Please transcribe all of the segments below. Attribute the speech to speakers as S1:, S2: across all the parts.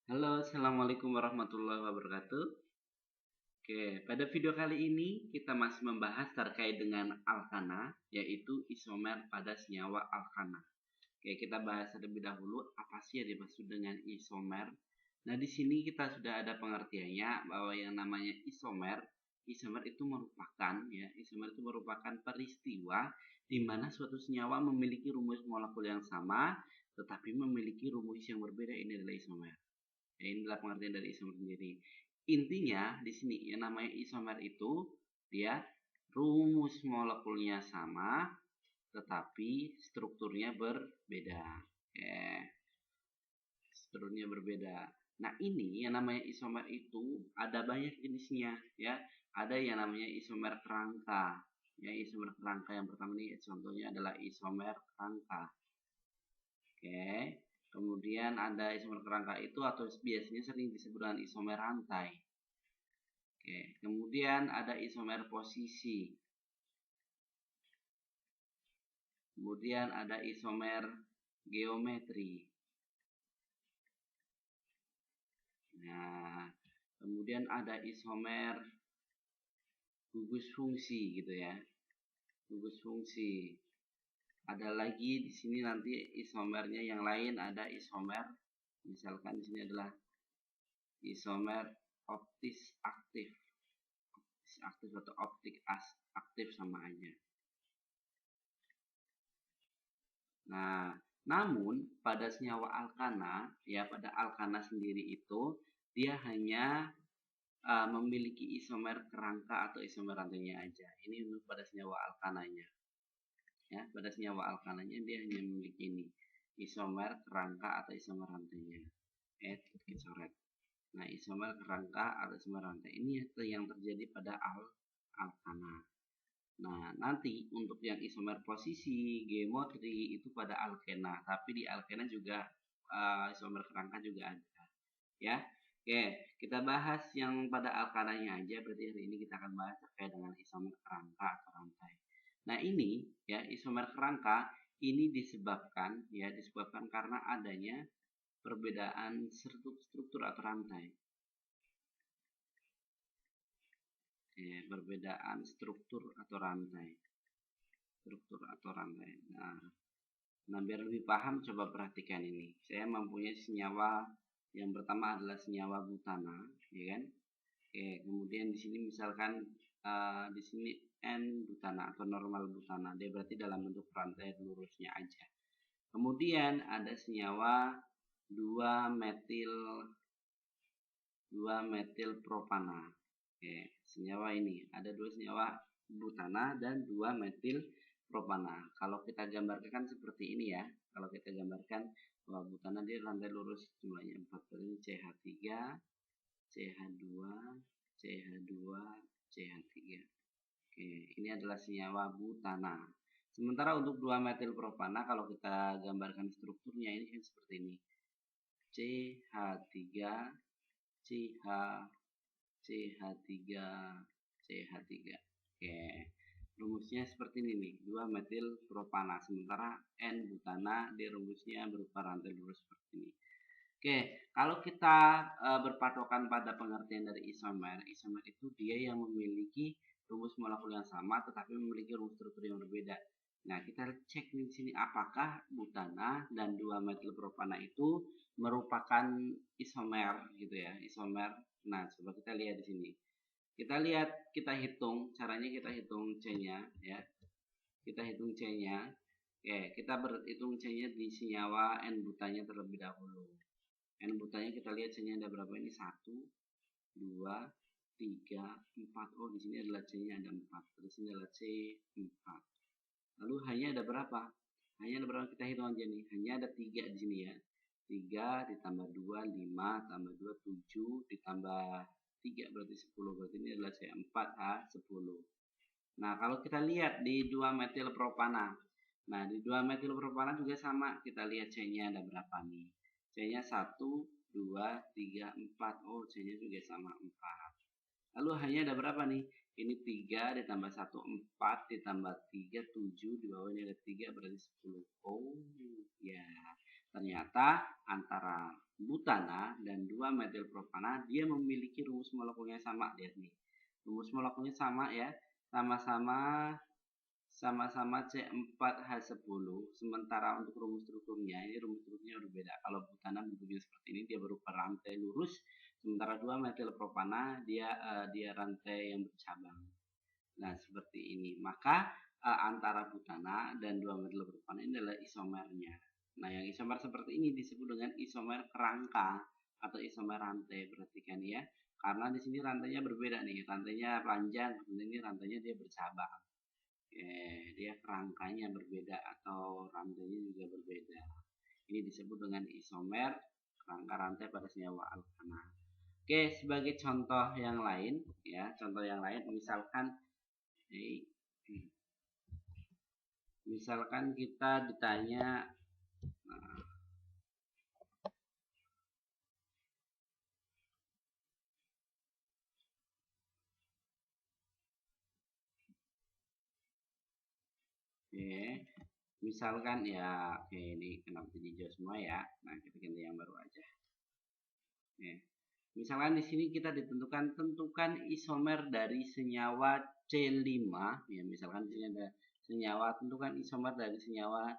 S1: Halo, assalamualaikum warahmatullahi wabarakatuh. Oke, pada video kali ini kita masih membahas terkait dengan alkana, yaitu isomer pada senyawa alkana. Oke, kita bahas terlebih dahulu apa sih yang dimaksud dengan isomer. Nah, di sini kita sudah ada pengertiannya bahwa yang namanya isomer itu merupakan peristiwa di mana suatu senyawa memiliki rumus molekul yang sama, tetapi memiliki rumus yang berbeda. Ini adalah isomer. Ya, inilah pengertian dari isomer sendiri. Intinya di sini yang namanya isomer itu dia rumus molekulnya sama tetapi strukturnya berbeda. Strukturnya berbeda. Nah, ini yang namanya isomer itu ada banyak jenisnya ya. Ada yang namanya isomer kerangka. Ya, isomer kerangka yang pertama ini contohnya adalah isomer kerangka. Oke. Kemudian ada isomer kerangka itu atau biasanya sering disebut dengan isomer rantai. Oke. Kemudian ada isomer posisi. Kemudian ada isomer geometri. Nah, kemudian ada isomer gugus fungsi gitu ya. Gugus fungsi. Ada lagi di sini nanti isomernya yang lain, ada isomer misalkan di sini adalah isomer optis aktif. Optis aktif atau optik aktif sama aja. Nah, namun pada senyawa alkana ya, pada alkana sendiri itu dia hanya memiliki isomer kerangka atau isomer rantainya aja. Ini untuk pada senyawa alkananya. Ya, pada senyawa alkananya dia hanya memiliki ini, isomer kerangka atau isomer rantainya. Coret. Nah, isomer kerangka atau isomer rantai ini yang terjadi pada alkana. Nah, nanti untuk yang isomer posisi, geometri itu pada alkena, tapi di alkena juga isomer kerangka juga ada. Ya. Oke, kita bahas yang pada alkananya aja. Berarti hari ini kita akan bahas terkait dengan isomer kerangka atau rantai. Nah, ini ya, isomer kerangka ini disebabkan karena adanya perbedaan struktur atau rantai. Perbedaan struktur atau rantai. Nah, biar lebih paham coba perhatikan ini. Saya mempunyai senyawa yang pertama adalah senyawa butana, ya kan? Oke, kemudian di sini misalkan di sini N butana atau normal butana, dia berarti dalam bentuk rantai lurusnya aja. Kemudian ada senyawa 2 metil propana. Oke, senyawa ini ada 2 senyawa butana dan 2 metil propana. Kalau kita gambarkan seperti ini ya. Kalau kita gambarkan bahwa butana dia rantai lurus jumlahnya 4, berarti CH3, CH2, CH2, CH3. Oke, ini adalah senyawa butana. Sementara untuk 2 metil propana kalau kita gambarkan strukturnya ini kan seperti ini. CH3, CH, CH3, CH3. Oke. Rumusnya seperti ini nih, 2 metil propana. Sementara N butana di rumusnya berupa rantai lurus seperti ini. Oke, kalau kita berpatokan pada pengertian dari isomer itu dia yang memiliki rumus molekul yang sama tetapi memiliki rumus struktur yang berbeda. Nah, kita cek di sini apakah butana dan 2 metil propana itu merupakan isomer gitu ya, isomer. Nah, coba kita lihat di sini. Kita hitung, caranya kita hitung C-nya ya. Kita hitung C-nya. Oke, kita berhitung C-nya di senyawa N butanya terlebih dahulu. N butanya kita lihat C-nya ada berapa ini? 1, 2, 3, 4. Oh, di sini adalah C-nya ada 4. Di sini adalah C4. Lalu hanya ada berapa? Hanya ada berapa, kita hitung aja nih. Hanya ada 3 di sini ya. 3 ditambah 2, 5, tambah 2, 7, ditambah 3 berarti 10. Berarti ini adalah C4H10. Nah, kalau kita lihat di 2 metil propana. Nah, di 2 metil propana juga sama. Kita lihat C-nya ada berapa nih? C-nya 1, 2, 3, 4. Oh, C-nya juga sama 4. Lalu hanya ada berapa nih? Ini 3 ditambah 1, 4, ditambah 3, 7. Di bawah ini ada 3 berarti 10. Oh, ya. Ternyata antara butana dan 2-metilpropana dia memiliki rumus molekulnya sama. Lihat nih, rumus molekulnya sama ya, sama-sama C4H10. Sementara untuk rumus strukturnya, ini rumus strukturnya berbeda. Kalau butana bentuknya seperti ini, dia berupa rantai lurus, sementara 2-metilpropana dia rantai yang bercabang. Nah, seperti ini. Maka antara butana dan 2-metilpropana ini adalah isomernya. Nah, yang isomer seperti ini disebut dengan isomer kerangka atau isomer rantai. Perhatikan ya. Karena di sini rantainya berbeda nih. Rantainya panjang, ini rantainya dia bercabang. Dia kerangkanya berbeda atau rantainya juga berbeda. Ini disebut dengan isomer kerangka rantai pada senyawa alkana. Oke, sebagai contoh yang lain ya, contoh yang lain misalkan kita ditanya misalkan ya, ini kenapa jadi hijau semua ya. Nah, kita ganti yang baru aja. Misalkan di sini kita tentukan isomer dari senyawa C5 ya, misalkan di sini ada senyawa, tentukan isomer dari senyawa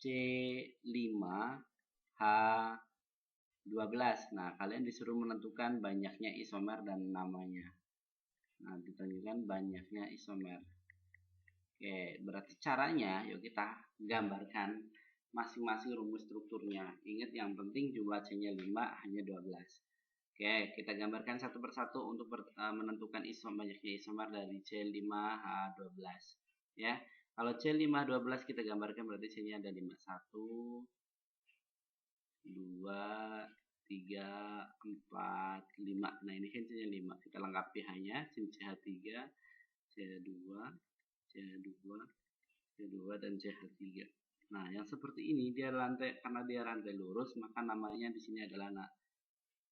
S1: C5H12. Nah, kalian disuruh menentukan banyaknya isomer dan namanya. Nah, ditentukan banyaknya isomer. Oke, berarti caranya yuk kita gambarkan masing-masing rumus strukturnya. Ingat yang penting jumlah C-nya 5, hanya 12. Oke, kita gambarkan satu persatu untuk menentukan banyaknya isomer dari C5H12. Ya, kalau C5H12 kita gambarkan berarti C-nya ada 5. 1, 2, 3, 4, 5. Nah, ini kan C-nya 5. Kita lengkapi hanya CH3, CH2, CH2, CH2 dan CH3. Nah, yang seperti ini dia karena dia rantai lurus, maka namanya di sini adalah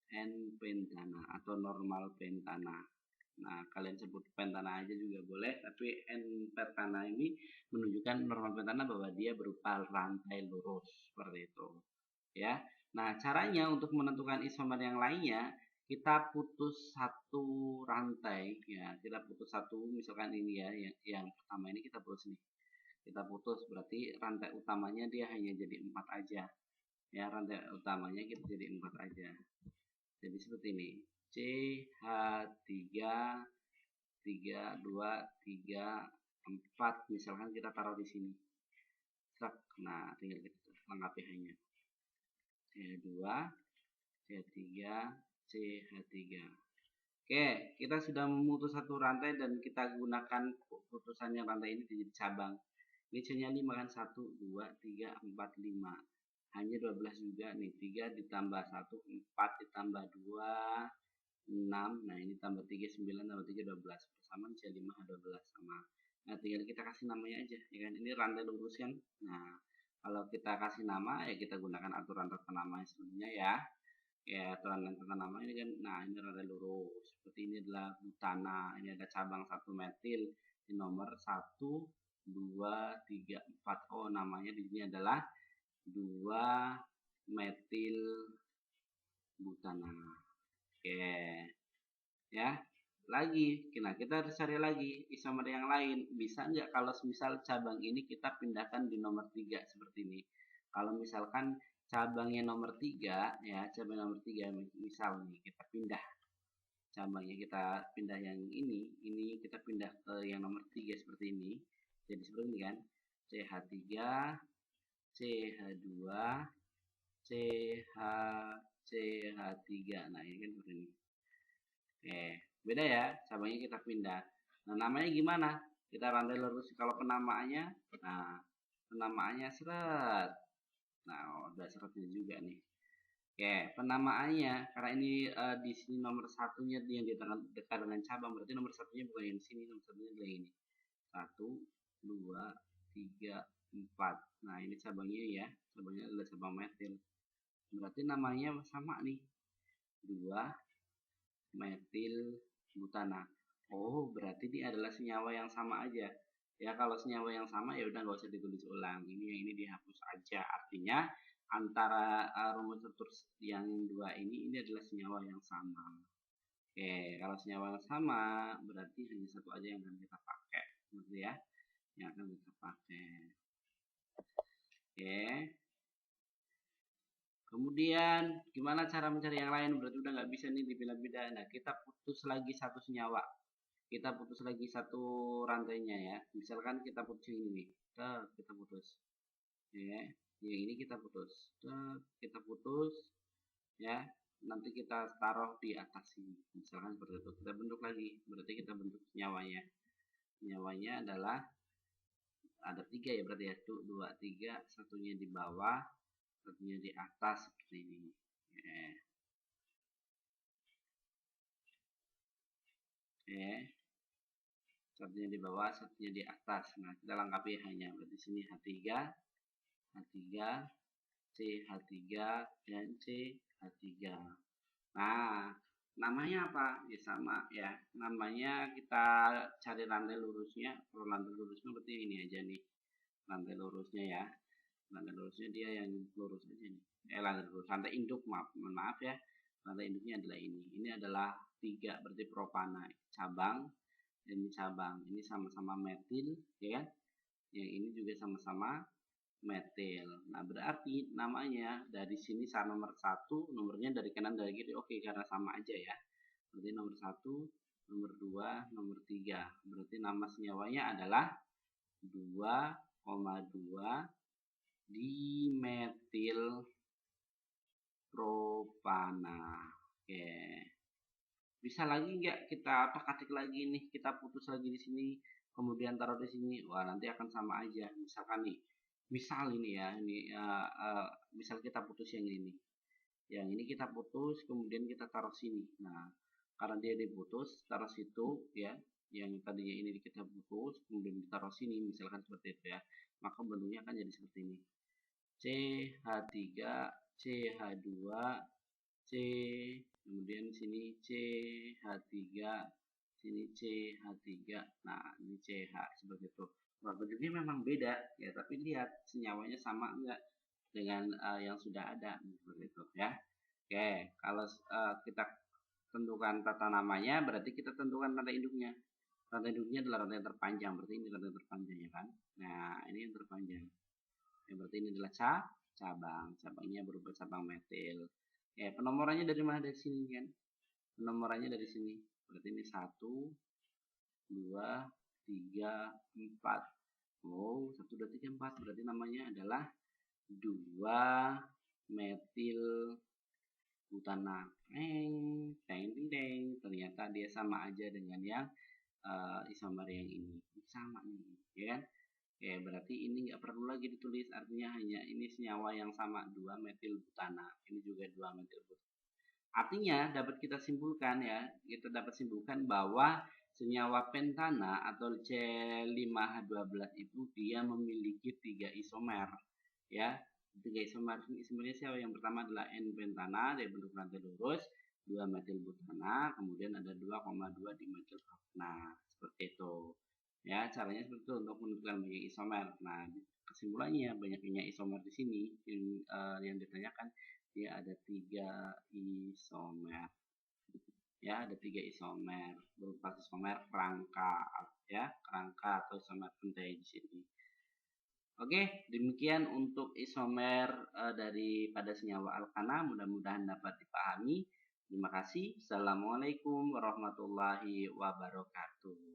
S1: N-pentana atau normal pentana. Nah, kalian sebut pentana aja juga boleh, tapi N-pentana ini menunjukkan normal pentana bahwa dia berupa rantai lurus seperti itu. Ya. Nah, caranya untuk menentukan isomer yang lainnya, kita putus satu rantai ya, kita putus satu, misalkan ini ya, yang pertama ini kita putus nih. Kita putus berarti rantai utamanya dia hanya jadi 4 aja. Ya, rantai utamanya kita jadi 4 aja. Jadi seperti ini. CH3 3 2 3 4 misalkan kita taruh di sini. Nah, tinggal kita lengkapi hanya CH2, CH3, CH3. Oke, kita sudah memutus satu rantai dan kita gunakan putusannya rantai ini jadi cabang. Ini C-nya 5 kan, 1, 2, 3, 4, 5. Hanya 12 juga nih, 3 ditambah 1, 4 ditambah 2, 6. Nah, ini tambah 3, 9 tambah 3, 12. Persamaan C5H12 sama. Nah, tinggal kita kasih namanya aja, ya kan? Ini rantai lurus kan. Nah, kalau kita kasih nama ya kita gunakan aturan tata nama sebelumnya ya. Ya, aturan tata nama ini kan. Nah, ini rantai lurus. Seperti ini adalah butana. Ini ada cabang 1 metil di nomor 1, 2, 3, 4. Oh, namanya di sini adalah 2 metil butana. Oke. Ya. Lagi, nah kita harus cari lagi isomer yang lain. Bisa nggak kalau misal cabang ini kita pindahkan di nomor 3 seperti ini. Kalau misalkan cabangnya nomor 3 ya, cabang nomor 3 misal nih kita pindah cabangnya, kita pindah yang ini kita pindah ke yang nomor 3 seperti ini. Jadi seperti ini kan, CH3, CH2, CH3. Nah, ini kan seperti ini. Oke, beda ya, cabangnya kita pindah. Nah, namanya gimana? Kita rantai lurus kalau penamaannya. Nah, penamaannya seret. Nah, ada seretnya juga nih. Oke, penamaannya karena ini di sini nomor satunya yang dekat dengan cabang, berarti nomor satunya bukan yang di sini, nomor satunya adalah ini. 1, 2, 3, 4. Nah, ini cabangnya ya, cabangnya adalah cabang metil. Berarti namanya sama nih, 2 metil butana. Oh, berarti ini adalah senyawa yang sama aja. Ya, kalau senyawa yang sama ya udah nggak usah ditulis ulang. Ini yang ini dihapus aja. Artinya antara rumus struktur yang dua ini adalah senyawa yang sama. Oke, kalau senyawa yang sama berarti hanya satu aja yang akan kita pakai, gitu ya, yang akan kita pakai. Oke. Kemudian gimana cara mencari yang lain? Berarti udah nggak bisa nih dibelah-belah. Nah, kita putus lagi satu senyawa. Kita putus lagi satu rantainya ya. Misalkan kita putus ini nih. Kita putus. Ya, yang ini kita putus. Kita putus ya. Nanti kita taruh di atas sini. Misalkan seperti itu. Kita bentuk lagi. Berarti kita bentuk senyawanya. Senyawanya adalah ada 3 ya berarti ya. 2, 3. Satunya di bawah, satunya di atas seperti ini. Satunya di bawah, satunya di atas. Nah, kita lengkapi hanya berarti sini H3, CH3, dan CH3. Nah, namanya apa? Ya sama ya. Namanya kita cari rantai lurusnya. Kalau rantai lurusnya berarti ini aja nih. Rantai lurusnya ya. Rantai lurusnya dia yang lurus aja nih. Rantai lurus. Rantai induk, maaf ya. Rantai induknya adalah ini. Ini adalah 3 berarti propana cabang. Ini cabang. Ini sama-sama metil ya. Yang ini juga sama-sama metil. Nah, berarti namanya dari sini nomor 1, nomornya dari kanan dari kiri. Oke, karena sama aja ya. Berarti nomor 1, nomor 2, nomor 3. Berarti nama senyawanya adalah 2,2 dimetil propana. Oke. Bisa lagi nggak kita otak-atik lagi nih, kita putus lagi di sini, kemudian taruh di sini. Wah, nanti akan sama aja. Misalkan nih, misal ini ya, ini misal kita putus yang ini. Yang ini kita putus, kemudian kita taruh sini. Nah, karena dia diputus, taruh situ ya. Yang tadinya ini kita putus, kemudian ditaruh sini, misalkan seperti itu ya. Maka bentuknya akan jadi seperti ini. CH3, CH2, C, kemudian sini CH3, sini CH3. Nah, ini CH seperti itu. Nah, bentuknya memang beda ya, tapi lihat senyawanya sama enggak dengan yang sudah ada seperti itu ya. Oke, kalau kita tentukan tata namanya, berarti kita tentukan rantai induknya. Rantai induknya adalah rantai terpanjang, berarti ini rantai terpanjang ya kan. Nah, ini yang terpanjang. Ya, berarti ini adalah cabang. Cabangnya berupa cabang metil. Ya, penomorannya dari mana? Dari sini kan. Penomorannya dari sini. Berarti ini 1, 2, 3, 4. Oh, 1, 2, 3, 4. Berarti namanya adalah 2 metil butana. Ternyata dia sama aja dengan yang isomer yang ini. Sama nih, ya kan? Oke, berarti ini nggak perlu lagi ditulis, artinya hanya ini senyawa yang sama, 2 metil butana. Ini juga 2 metil butana. Artinya dapat kita simpulkan ya, kita dapat simpulkan bahwa senyawa pentana atau C5H12 itu dia memiliki 3 isomer ya. 3 isomer isomernya siapa? Yang pertama adalah N-pentana dari bentuk rantai lurus, 2 metil butana, kemudian ada 2,2 dimetil propana. Seperti itu. Ya, caranya seperti itu untuk menentukan banyak isomer. Nah, kesimpulannya banyaknya isomer di sini yang ditanyakan dia ada 3 isomer. Ya, ada 3 isomer berupa isomer kerangka ya, kerangka atau isomer pentai di sini. Oke, demikian untuk isomer daripada senyawa alkana, mudah-mudahan dapat dipahami. Terima kasih. Assalamualaikum warahmatullahi wabarakatuh.